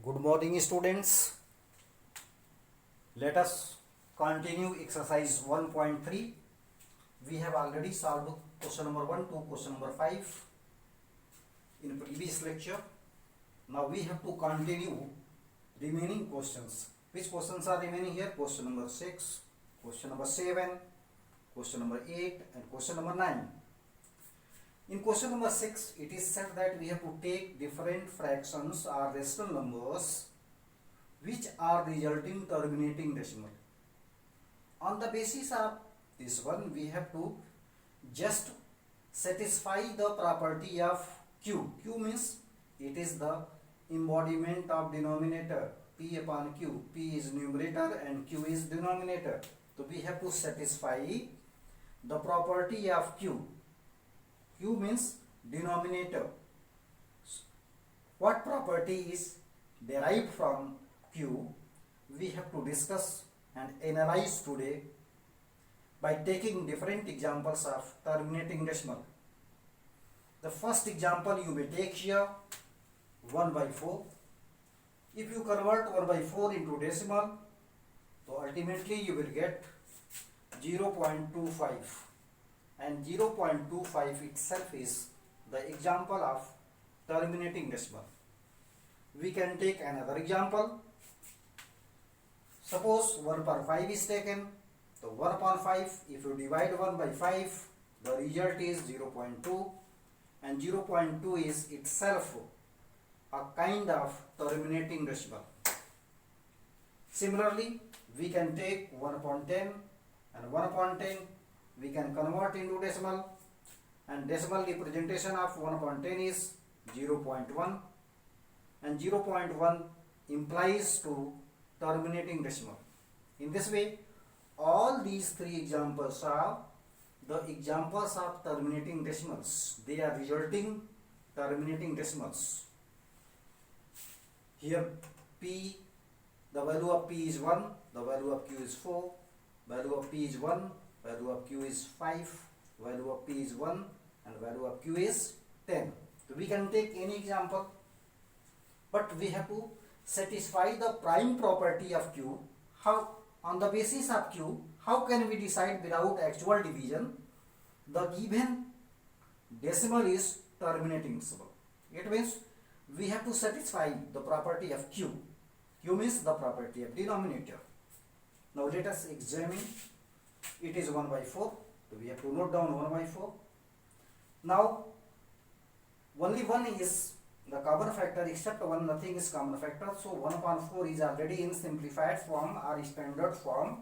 Good morning, students. Let us continue exercise 1.3. We have already solved question number 1 to question number 5 in previous lecture. Now we have to continue remaining questions. Which questions are remaining here? Question number 6, question number 7, question number 8 and question number 9. In question number 6, it is said that we have to take different fractions or rational numbers which are resulting terminating decimal. On the basis of this one, we have to just satisfy the property of Q. Q means it is the embodiment of denominator. P upon Q. P is numerator and Q is denominator. So we have to satisfy the property of Q. Q means denominator. What property is derived from Q? We have to discuss and analyze today by taking different examples of terminating decimal. The first example you may take here, 1 by 4. If you convert 1 by 4 into decimal, so ultimately you will get 0.25. And 0.25 itself is the example of terminating decimal. We can take another example. Suppose 1 per 5 is taken. So 1 upon 5, if you divide 1 by 5, the result is 0.2. And 0.2 is itself a kind of terminating decimal. Similarly, we can take 1 upon 10 and 1 upon 10. We can convert into decimal, and decimal representation of 1 upon 10 is 0.1, and 0.1 implies to terminating decimal. In this way, all these three examples are the examples of terminating decimals. They are resulting terminating decimals. Here P, the value of P is 1, the value of Q is 4, value of P is 1, value of Q is 5, value of P is 1 and value of Q is 10. So we can take any example, but we have to satisfy the prime property of Q. How? On the basis of Q, how can we decide without actual division the given decimal is terminating decimal? It means we have to satisfy the property of Q. Q means the property of denominator. Now let us examine. It is 1 by 4. So we have to note down 1 by 4. Now only 1 is the common factor, except 1 nothing is common factor. So 1 upon 4 is already in simplified form or standard form.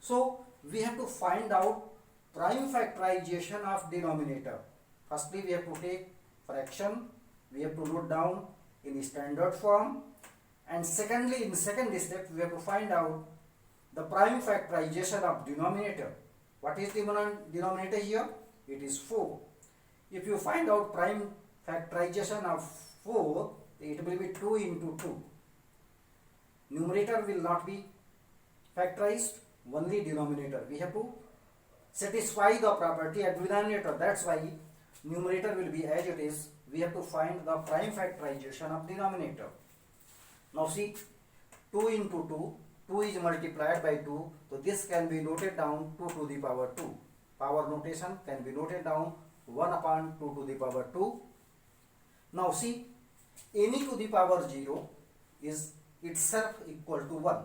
So we have to find out prime factorization of denominator. Firstly, we have to take fraction. We have to note down in standard form. And secondly, in second step, we have to find out the prime factorization of denominator. What is the denominator here? It is 4. If you find out prime factorization of 4, it will be 2 into 2. Numerator will not be factorized, only denominator. We have to satisfy the property at denominator. That's why numerator will be as it is. We have to find the prime factorization of denominator. Now see, 2 into 2. 2 is multiplied by 2, so this can be noted down 2 to the power 2. Power notation can be noted down 1 upon 2 to the power 2. Now see, any to the power 0 is itself equal to 1.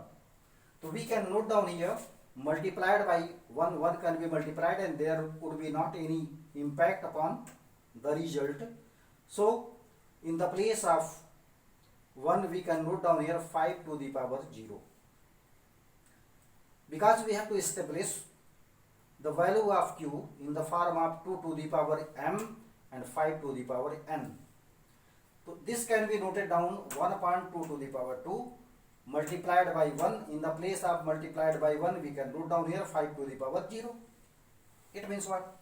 So we can note down here multiplied by 1, 1 can be multiplied and there could be not any impact upon the result. So in the place of 1 we can note down here 5 to the power 0. Because we have to establish the value of Q in the form of 2 to the power m and 5 to the power n. So this can be noted down 1 upon 2 to the power 2 multiplied by 1. In the place of multiplied by 1 we can note down here 5 to the power 0. It means what?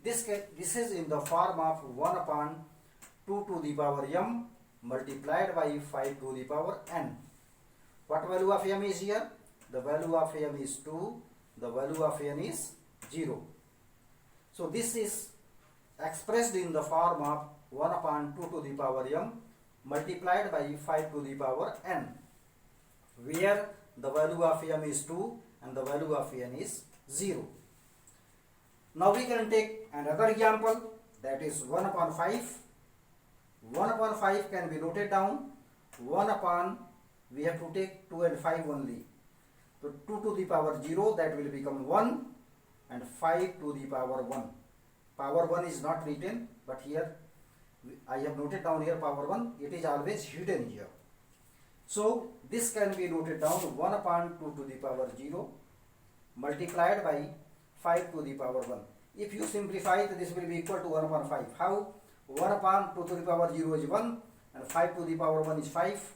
This is in the form of 1 upon 2 to the power m multiplied by 5 to the power n. What value of m is here? The value of m is 2, the value of n is 0. So this is expressed in the form of 1 upon 2 to the power m multiplied by 5 to the power n, where the value of m is 2 and the value of n is 0. Now we can take another example, that is 1 upon 5. 1 upon 5 can be noted down. 1 upon, we have to take 2 and 5 only. So 2 to the power 0, that will become 1, and 5 to the power 1. Power 1 is not written, but here I have noted down here power 1. It is always hidden here. So this can be noted down 1 upon 2 to the power 0 multiplied by 5 to the power 1. If you simplify it, this will be equal to 1 upon 5. How? 1 upon 2 to the power 0 is 1 and 5 to the power 1 is 5.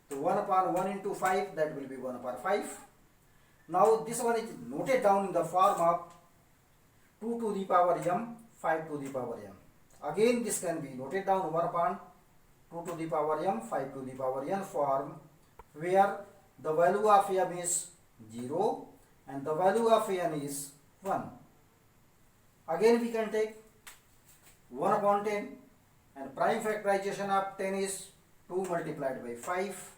So 1 upon 1 into 5, that will be 1 upon 5. Now this one is noted down in the form of 2 to the power m, 5 to the power m. Again this can be noted down 1 upon 2 to the power m, 5 to the power n form, where the value of m is 0 and the value of n is 1. Again we can take 1 upon 10, and prime factorization of 10 is 2 multiplied by 5.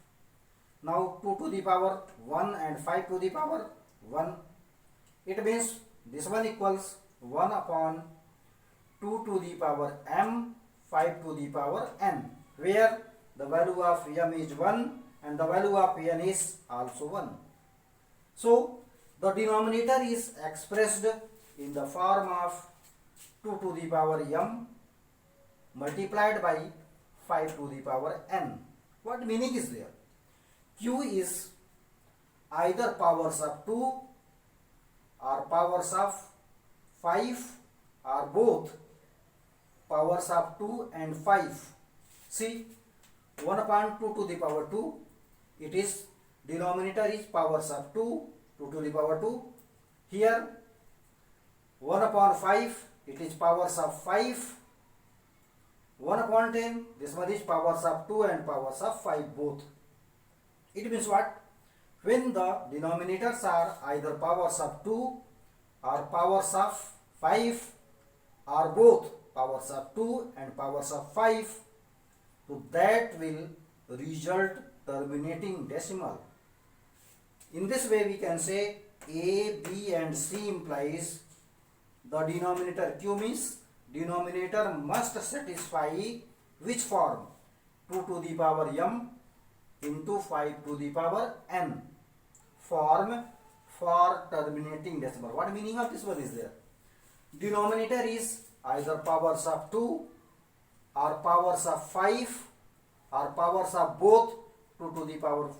Now 2 to the power 1 and 5 to the power 1. It means this one equals 1 upon 2 to the power m, 5 to the power n, where the value of m is 1 and the value of n is also 1. So the denominator is expressed in the form of 2 to the power m multiplied by 5 to the power n. What meaning is there? Q is either powers of 2 or powers of 5 or both powers of 2 and 5. See, 1 upon 2 to the power 2, it is denominator is powers of 2, 2 to the power 2. Here 1 upon 5, it is powers of 5. 1 upon 10, this one is powers of 2 and powers of 5 both. It means what? When the denominators are either powers of 2 or powers of 5 or both powers of 2 and powers of 5, so that will result terminating decimal. In this way we can say A, B and C implies the denominator Q means denominator must satisfy which form? 2 to the power m into 5 to the power n form for terminating decimal. What meaning of this one is there? Denominator is either powers of 2 or powers of 5 or powers of both 2 to the power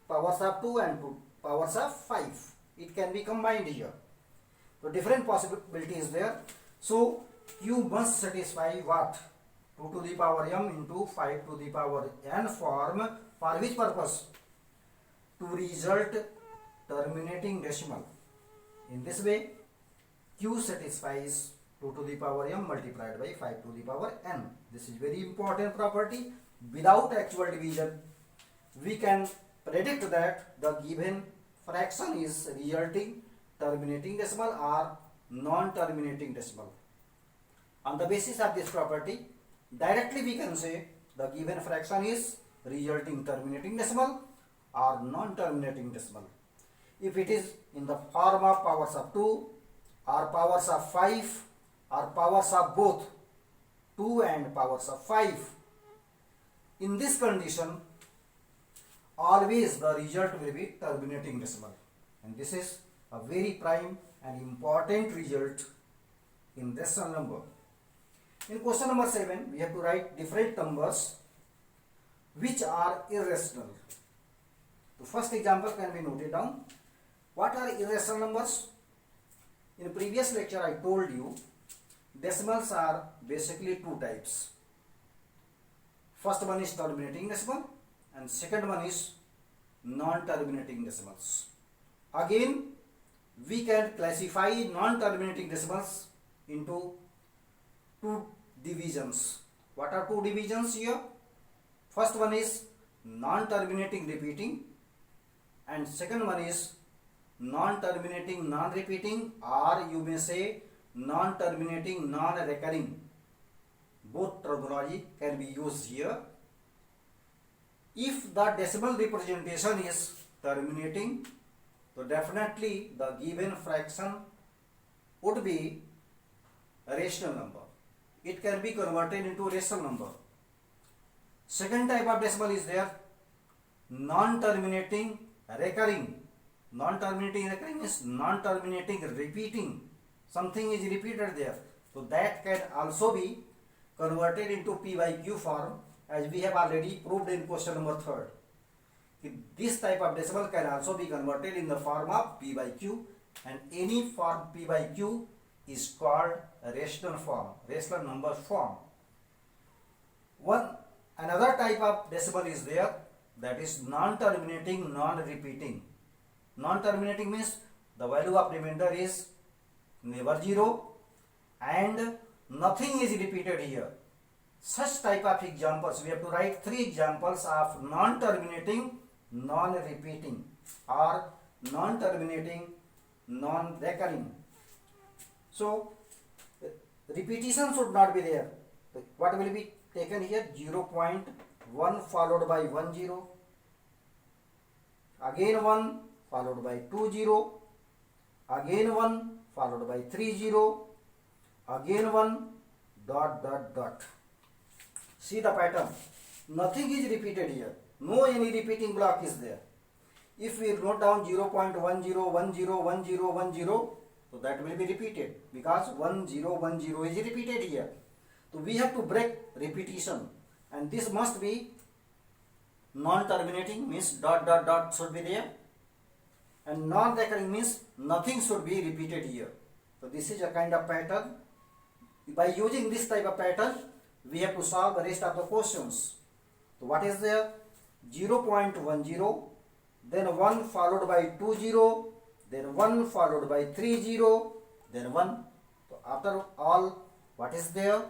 powers of 2 and powers of 5. It can be combined here. So different possibility is there. So Q must satisfy what? 2 to the power m into 5 to the power n form, for which purpose? To result terminating decimal. In this way Q satisfies 2 to the power m multiplied by 5 to the power n. This is very important property. Without actual division we can predict that the given fraction is resulting terminating decimal or non-terminating decimal. On the basis of this property, directly we can say the given fraction is resulting terminating decimal or non-terminating decimal. If it is in the form of powers of 2 or powers of 5 or powers of both 2 and powers of 5, in this condition always the result will be terminating decimal, and this is a very prime and important result in rational number. In question number 7, we have to write different numbers which are irrational. The first example can be noted down. What are irrational numbers? In previous lecture I told you decimals are basically two types. First one is terminating decimal and second one is non-terminating decimals. Again we can classify non-terminating decimals into two divisions. What are two divisions here? First one is non-terminating repeating and second one is non-terminating non-repeating, or you may say non-terminating non-recurring. both terminology can be used here. If the decimal representation is terminating, so definitely the given fraction would be a rational number. It can be converted into rational number. Second type of decimal is there, non-terminating recurring. Non-terminating recurring is non-terminating repeating. Something is repeated there. So that can also be converted into P by Q form, as we have already proved in question number 3. This type of decimal can also be converted in the form of P by Q, and any form P by Q is called a rational form, rational number form. Another type of decimal is there, that is non-terminating, non-repeating. Non-terminating means the value of remainder is never 0 and nothing is repeated here. Such type of examples, we have to write 3 examples of non-terminating, non-repeating or non-terminating, non-recurring. So repetition should not be there. What will be taken here? 0.1 followed by 1 0, again 1 followed by 2 0, again 1 followed by 3 0, again 1 dot dot dot. See the pattern. Nothing is repeated here. No any repeating block is there. If we note down 0.10, 10, 10, 10, 10, so that will be repeated because 1 0 1 0 is repeated here. So we have to break repetition, and this must be non-terminating, means dot dot dot should be there, and non-recurring means nothing should be repeated here. So this is a kind of pattern. By using this type of pattern, we have to solve the rest of the questions. So what is there? 0.10, then 1 followed by 2 0, then 1 followed by 3 0, then 1. So after all, what is there?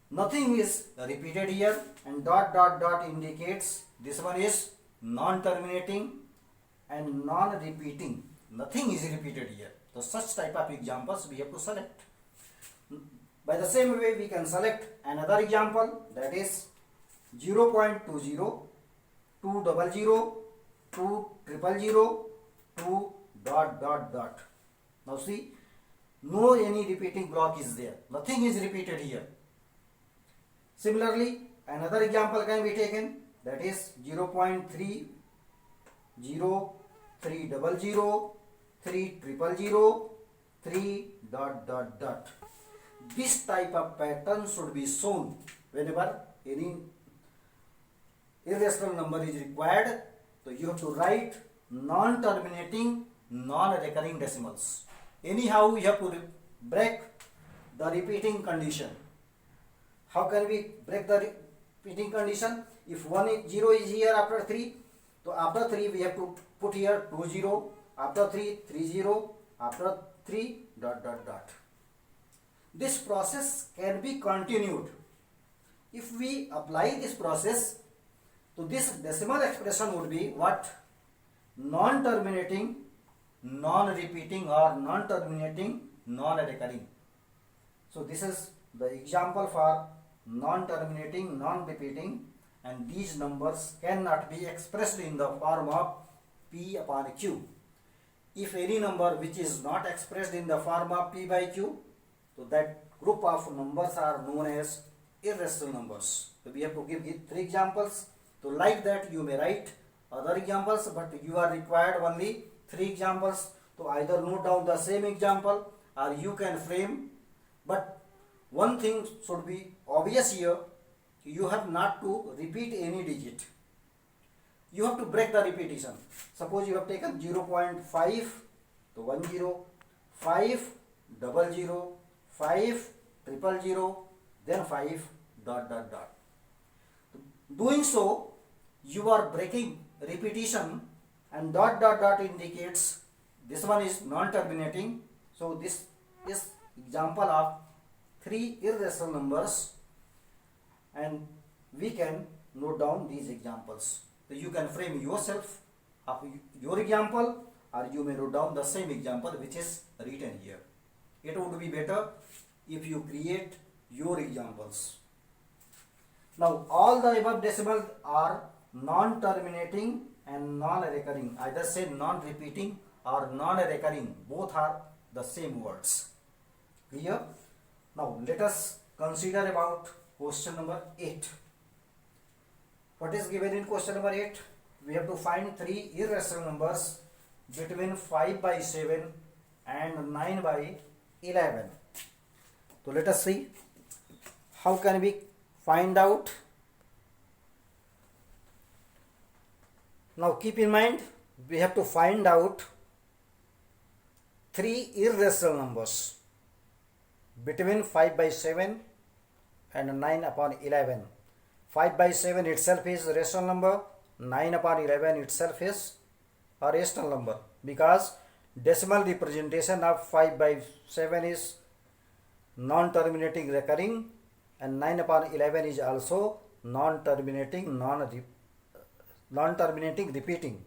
Nothing is repeated here, and dot dot dot indicates this one is non-terminating and non-repeating. Nothing is repeated here. So such type of examples we have to select. By the same way, we can select another example, that is 0.20, 200, 200, 2 dot dot dot. Now see, no any repeating block is there. Nothing is repeated here. Similarly, another example can be taken, that is 0.30, 300, 300, 3 dot dot dot. This type of pattern should be shown whenever any irrational number is required. So you have to write non-terminating, non-recurring decimals. Anyhow, you have to break the repeating condition. How can we break the repeating condition? If 0 is here after 3, so after 3 we have to put here 2 0, after 3 3 0, after 3 dot dot dot. This process can be continued. If we apply this process, so this decimal expression would be what? Non-terminating, non-repeating or non-terminating, non-recurring. So this is the example for non-terminating, non-repeating, and these numbers cannot be expressed in the form of P upon Q. If any number which is not expressed in the form of P by Q, so that group of numbers are known as irrational numbers. So we have to give 3 examples. So like that you may write other examples, but you are required only 3 examples. So either note down the same example or you can frame. But one thing should be obvious here, you have not to repeat any digit. You have to break the repetition. Suppose you have taken 0.5, so 1 0, 5, 00, 5, 000, then 5 dot dot dot. Doing so, you are breaking repetition, and dot dot dot indicates this one is non-terminating. So this is example of 3 irrational numbers, and we can note down these examples. So you can frame yourself of your example, or you may note down the same example which is written here. It would be better if you create your examples. Now all the above decimals are non-terminating and non-recurring, either say non-repeating or non-recurring, both are the same words. Clear? Now let us consider about question number 8. What is given in question number 8? We have to find three irrational numbers between 5 by 7 and 9 by 11. So let us see how can we find out. Now keep in mind, we have to find out three irrational numbers between 5 by 7 and 9 upon 11. 5 by 7 itself is a rational number, 9 upon 11 itself is a rational number, because decimal representation of 5 by 7 is non-terminating recurring and 9 upon 11 is also non-terminating non-terminating repeating.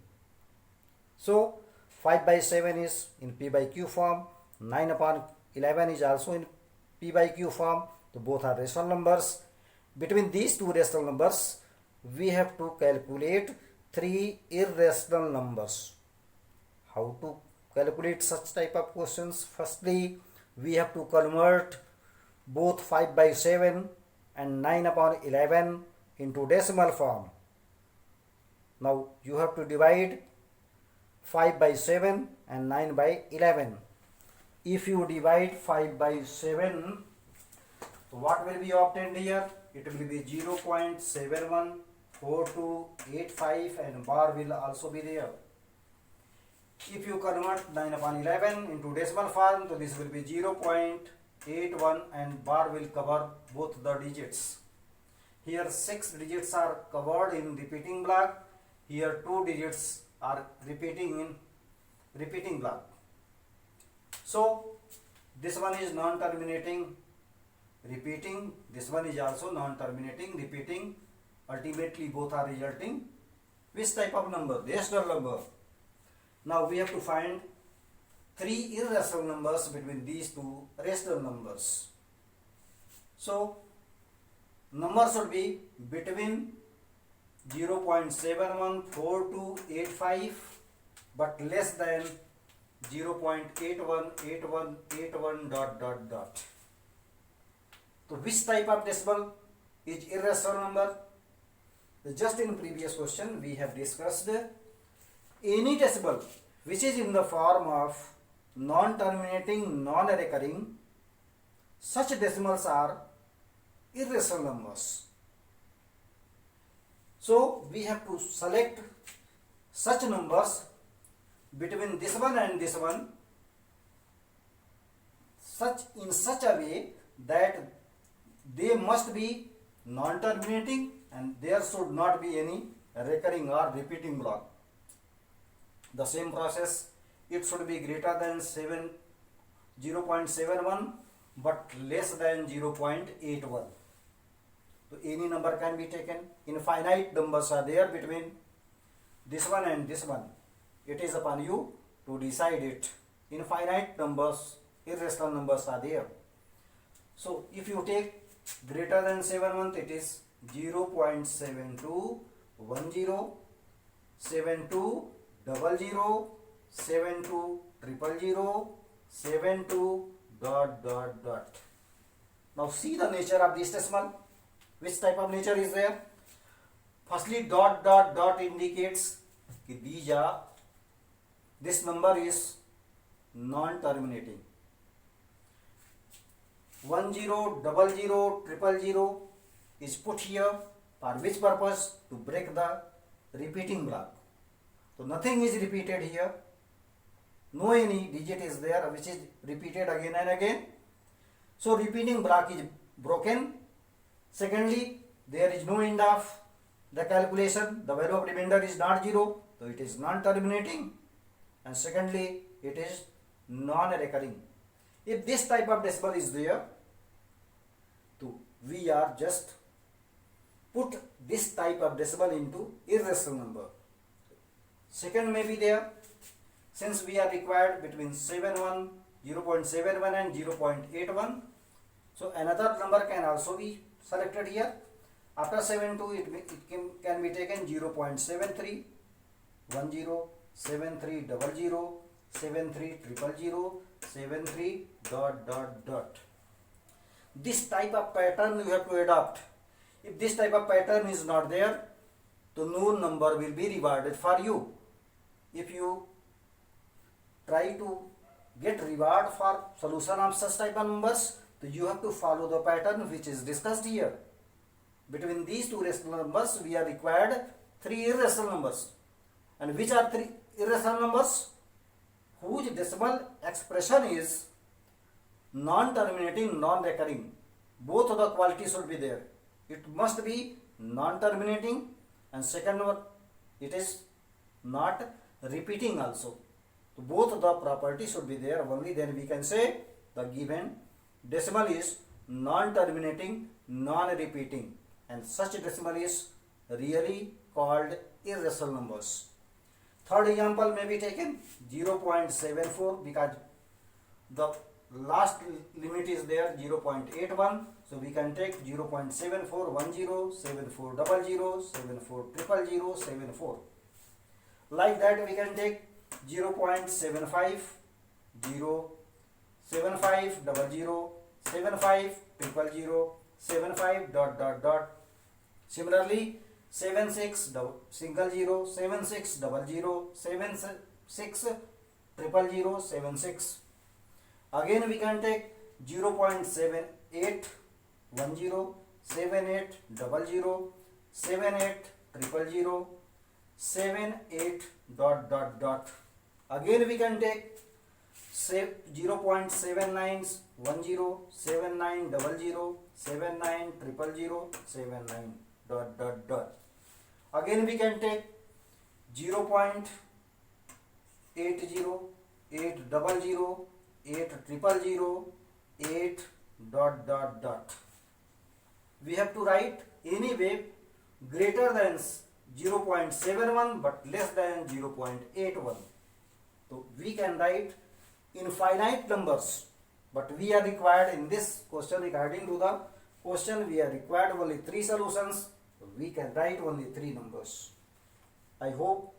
So 5 by 7 is in P by Q form, 9 upon 11 is also in P by Q form. So both are rational numbers. Between these two rational numbers, we have to calculate three irrational numbers. How to calculate such type of questions? Firstly, we have to convert both 5 by 7 and 9 upon 11 into decimal form. Now you have to divide 5 by 7 and 9 by 11. If you divide 5 by 7, what will be obtained here? It will be 0.714285 and bar will also be there. If you convert 9 upon 11 into decimal form, so this will be 0.81 and bar will cover both the digits. Here 6 digits are covered in repeating block. Here 2 digits are repeating in repeating block. So this one is non-terminating repeating, this one is also non-terminating repeating. Ultimately both are resulting which type of number? Rational number. Now we have to find three irrational numbers between these two rational numbers. So number should be between 0.714285 but less than 0.818181 ... So which type of decimal is irrational number? Just in previous question we have discussed any decimal which is in the form of non-terminating, non-recurring, such decimals are irrational numbers. So we have to select such numbers between this one and this one in such a way that they must be non-terminating and there should not be any recurring or repeating block. The same process, it should be greater than 0.71 but less than 0.81. So any number can be taken. Infinite numbers are there between this one and this one. It is upon you to decide it. Infinite numbers, irrational numbers are there. So if you take greater than 71, it is 0.7210, 7200, 7200, 72 ... Now see the nature of this decimal. Which type of nature is there? Firstly, ... indicates that this number is non-terminating. 10, 00, 000 is put here for which purpose? To break the repeating block. So nothing is repeated here. No any digit is there which is repeated again and again. So repeating block is broken. Secondly, there is no end of the calculation. The value of remainder is not 0. So it is non-terminating. And secondly, it is non-recurring. If this type of decimal is there, so we are just put this type of decimal into irrational number. Second may be there. Since we are required between 0.71 and 0.81, So another number can also be selected here. After 72, can be taken 0.73, 10, 73, 00, 73, 000, 73, dot dot dot. This type of pattern you have to adopt. If this type of pattern is not there, the no number will be rewarded for you. If you try to get reward for solution of such type of numbers, so you have to follow the pattern which is discussed here. Between these two rational numbers, we are required three irrational numbers. And which are three irrational numbers? Whose decimal expression is non-terminating, non-recurring. Both of the qualities should be there. It must be non-terminating, and second one, it is not repeating also. So both of the properties should be there. Only then we can say the given decimal is non-terminating, non-repeating, and such decimal is really called irrational numbers. Third example may be taken 0.74, because the last limit is there 0.81, so we can take 0.74, 10, 74, 00, 74, 000, 74. Like that we can take 0.75, 0, 75, 00, 75, 000, 75, dot dot dot. Similarly 76, 00, 76, 00, 76, 000, 76. Again we can take 0.78, 10, 78, 00, 78, 000, 78, dot dot dot. Again we can take 0.79, 10, 79, 00, 79, 000, 79, dot dot dot. Again we can take 0.80, 800, 8 000, 8 dot dot dot. We have to write anyway greater than 0.71 but less than 0.81. So we can write infinite numbers, but we are required in this question, according to the question, we are required only 3 solutions. So we can write only 3 numbers. I hope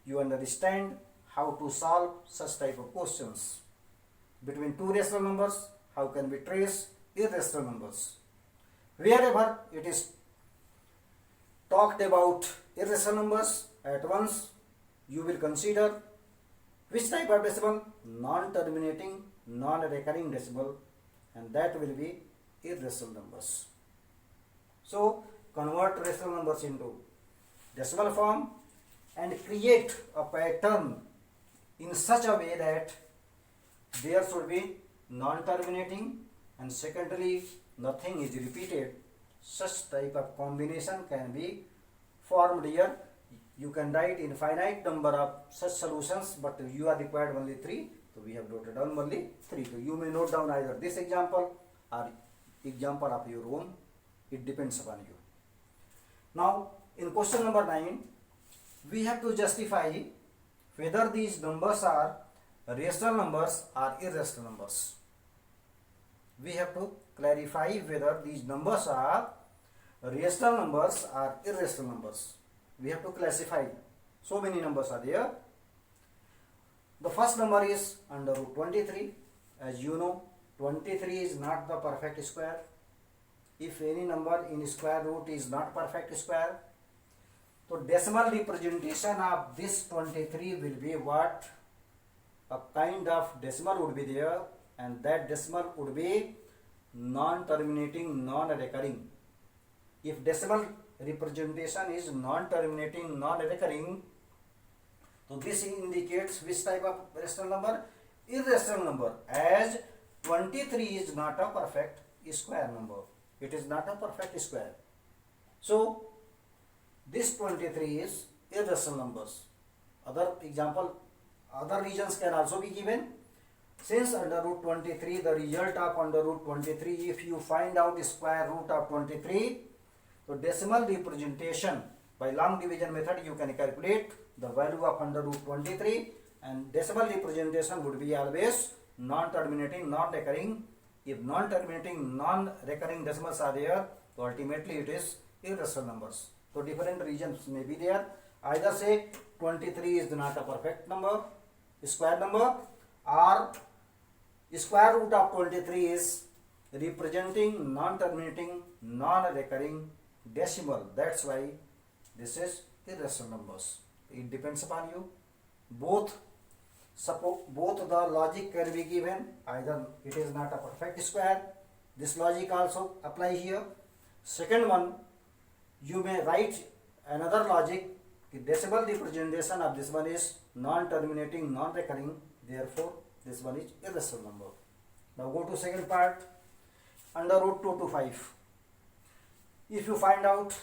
you understand how to solve such type of questions. Between two rational numbers, how can we trace irrational numbers? Wherever it is talked about irrational numbers, at once you will consider which type of decimal? Non-terminating, non-recurring decimal, and that will be irrational numbers. So convert rational numbers into decimal form and create a pattern in such a way that there should be non-terminating, and secondly nothing is repeated. Such type of combination can be formed here. You can write infinite number of such solutions, but you are required only 3. So we have noted down only 3. So you may note down either this example or example of your own. It depends upon you. Now in question number 9, we have to justify whether these numbers are rational numbers or irrational numbers. We have to clarify whether these numbers are rational numbers or irrational numbers. We have to classify. So many numbers are there. The first number is under root 23. As you know, 23 is not the perfect square. If any number in square root is not perfect square, so decimal representation of this 23 will be what? A kind of decimal would be there, and that decimal would be non-terminating, non-recurring. If decimal representation is non-terminating, non-recurring, so this indicates which type of rational number? Irrational number, as 23 is not a perfect square number. It is not a perfect square. So this 23 is irrational numbers. Other example, other regions can also be given. Since under root 23, the result of under root 23, if you find out the square root of 23, so decimal representation by long division method you can calculate the value of under root 23, and decimal representation would be always non-terminating, non-recurring If non-terminating, non-recurring decimals are there, so ultimately it is irrational numbers. So different reasons may be there. Either say 23 is not a perfect number, square number, or square root of 23 is representing non-terminating, non-recurring decimal. That's why this is irrational numbers. It depends upon you. Both the logic can be given. Either it is not a perfect square. This logic also apply here. Second one, you may write another logic. The decimal representation of this one is non-terminating, non-recurring. Therefore, this one is irrational number. Now go to second part. Under root 2 to 5. If you find out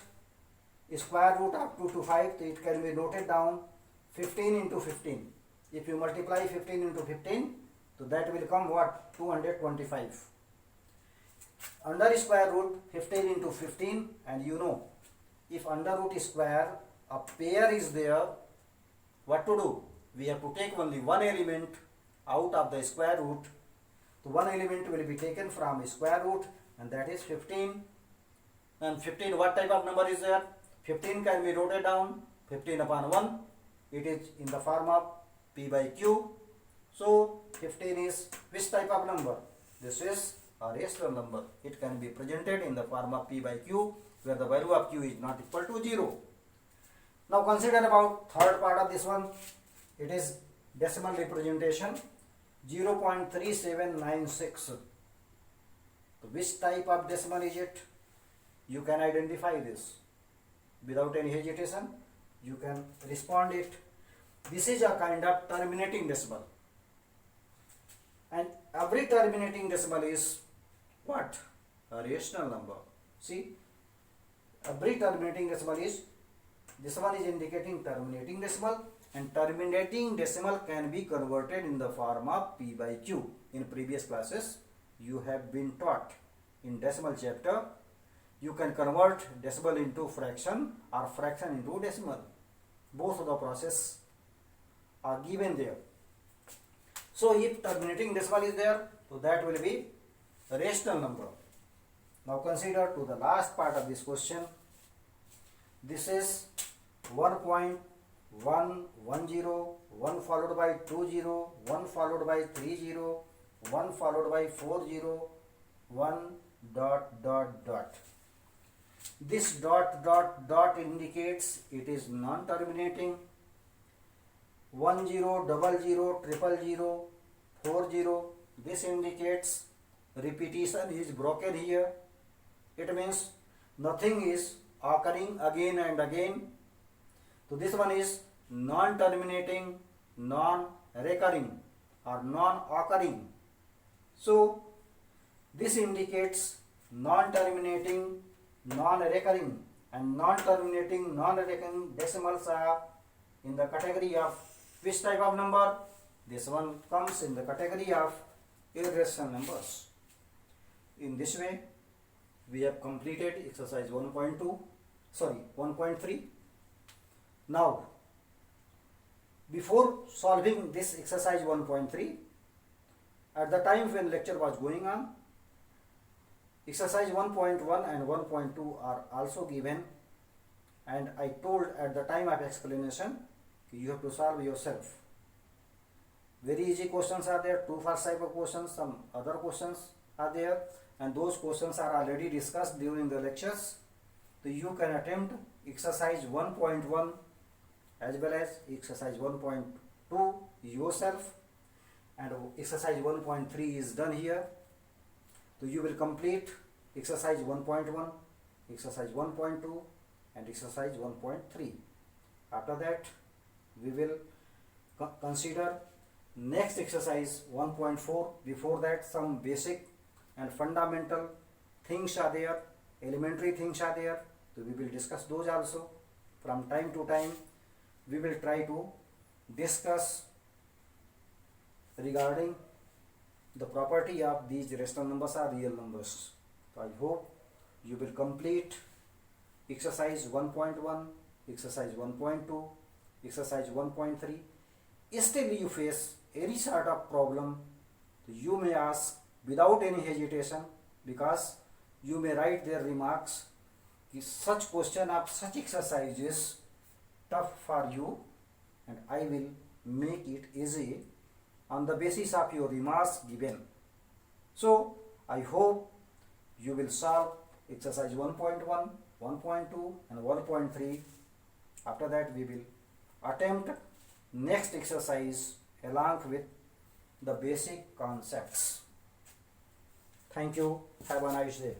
square root of 2 to 5, it can be noted down 15 into 15. If you multiply 15 into 15, so that will come what? 225. Under square root 15 into 15, and you know, if under root square a pair is there, what to do? We have to take only one element out of the square root. So one element will be taken from square root, and that is 15. And 15, what type of number is there? 15 can be noted down 15 upon 1. It is in the form of P by Q. So 15 is which type of number? This is a rational number. It can be presented in the form of P by Q, where the value of Q is not equal to 0. Now consider about third part of this one. It is decimal representation 0.3796. So which type of decimal is it? You can identify this without any hesitation. You can respond it. This is a kind of terminating decimal, and every terminating decimal is what? A rational number. See, every terminating decimal is, this one is indicating terminating decimal, and terminating decimal can be converted in the form of P by Q. In previous classes you have been taught in decimal chapter, you can convert decimal into fraction or fraction into decimal. Both of the process are given there. So if terminating decimal is there, so that will be a rational number. Now consider to the last part of this question. This is 1.110, 1 followed by 20, 1 followed by 30, 1 followed by 40, 1 dot dot dot. This dot dot dot indicates it is non-terminating. 10, 00, 000, 40. This indicates repetition is broken here. It means nothing is occurring again and again. So this one is non-terminating, non-recurring or non-occurring. So this indicates non-terminating, non-recurring, and non-terminating, non-recurring decimals are in the category of which type of number? This one comes in the category of irrational numbers. In this way, we have completed exercise 1.3. Now, before solving this exercise 1.3, at the time when lecture was going on, exercise 1.1 and 1.2 are also given, and I told at the time of explanation you have to solve yourself. Very easy questions are there, true false type of questions, some other questions are there, and those questions are already discussed during the lectures. So you can attempt exercise 1.1 as well as exercise 1.2 yourself, and exercise 1.3 is done here. So you will complete exercise 1.1, exercise 1.2 and exercise 1.3. After that we will consider next exercise 1.4. Before that, some basic and fundamental things are there, elementary things are there. So we will discuss those also. From time to time we will try to discuss regarding the property of these rational numbers are real numbers. So I hope you will complete exercise 1.1, exercise 1.2, exercise 1.3. Still you face any sort of problem, you may ask without any hesitation, because you may write their remarks कि such question of such exercise is tough for you and I will make it easy on the basis of your remarks given. So I hope you will solve exercise 1.1, 1.2 and 1.3. After that we will attempt next exercise along with the basic concepts. Thank you. Have a nice day.